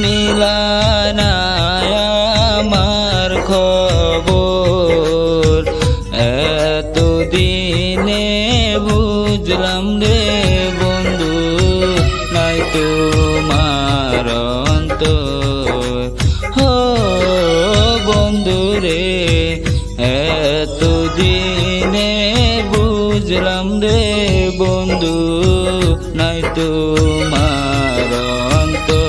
নিলা না আমার খবর। এতদিনে বুঝলাম রে বন্ধু নাই তোমার অন্তর। হো বন্ধু রে এতদিনে বুঝলাম রে বন্ধু নাই তোমার অন্তর।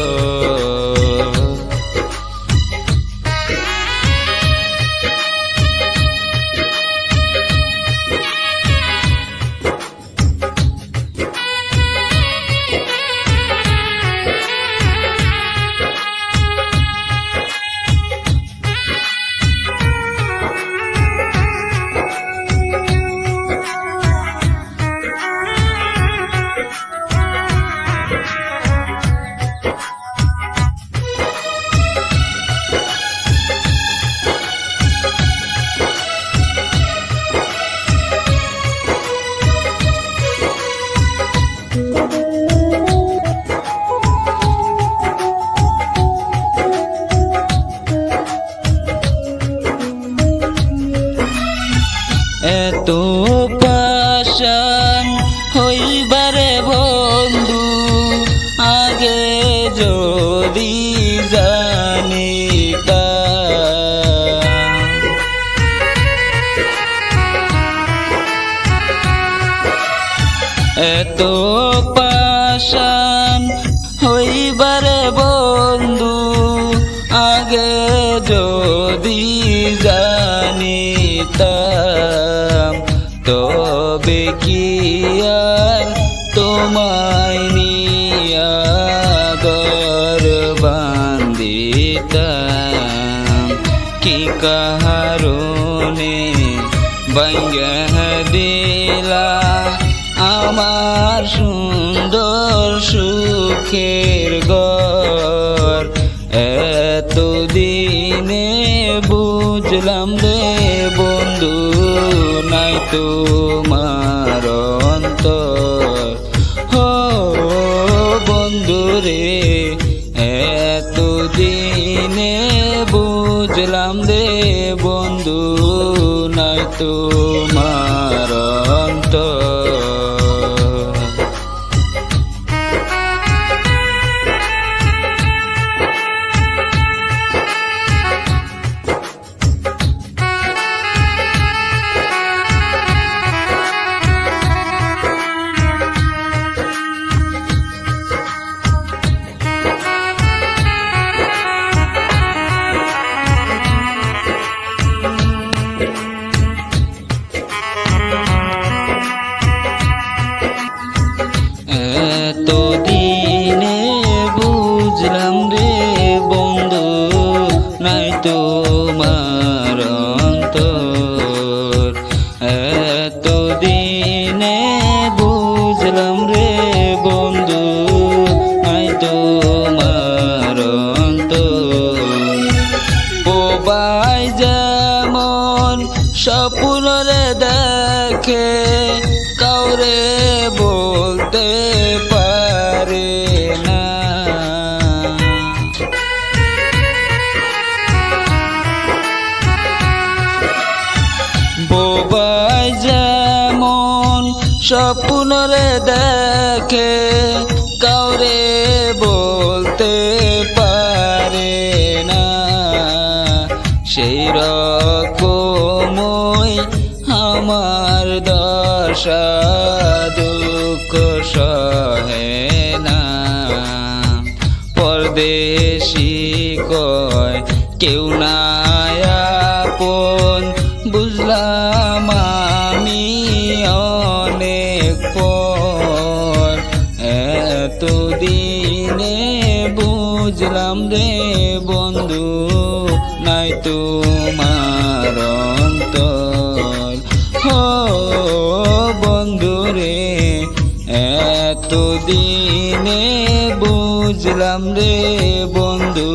এত পাশান হইবারে বন্ধু আগে যদি জানিতাম। এত পাশান হইবারে বন্ধু আগে যদি জানিতাম, তবে কি আর তোমায় নিয়া ঘর বান্ধিতাম। কি কারণে ভাঙ্গা দিলা আমার সুন্দর সুখের ঘর। এতদিনে বুঝলাম রে বন্ধু নাই তোমার অন্তর। হো বন্ধু রে এতদিনে বুঝলাম রে বন্ধু নাই তোমার অন্তর। এতদিনে বুঝলাম রে বন্ধু নাই তোমার অন্তর। এতদিনে বুঝলাম রে বন্ধু নাই তোমার অন্তর। বোবাই যেমন স্বপ্ন রে দেখে কাউরে বলতে পারে না, বোবাই যেমন স্বপ্ন রে দেখে কাউরে বলতে পারে না, সেই রকমই আমার দশা দুঃখ সহে না। পরদেশি কয় কেউ না আপন, বুঝলাম আমি অনেক পর। এতদিনে বুঝলাম রে বন্ধু নাই তোমার অন্তর। হো বন্ধু রে এতদিনে বুঝলাম রে বন্ধু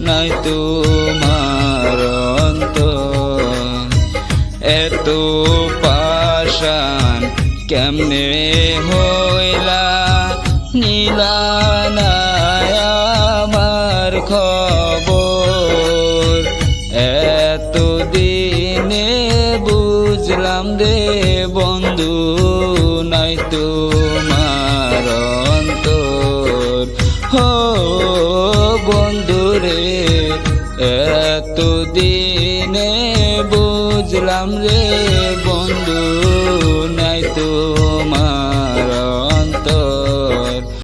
নাই তোমার অন্তর। এত পাশান কেমনে হইলা নীলা না আমার খবর। এতদিনে বুঝলাম রে বন্ধু নাই তোমার অন্তর। হো বন্ধু রে এতদিনে বুঝলাম রে বন্ধু নাই তো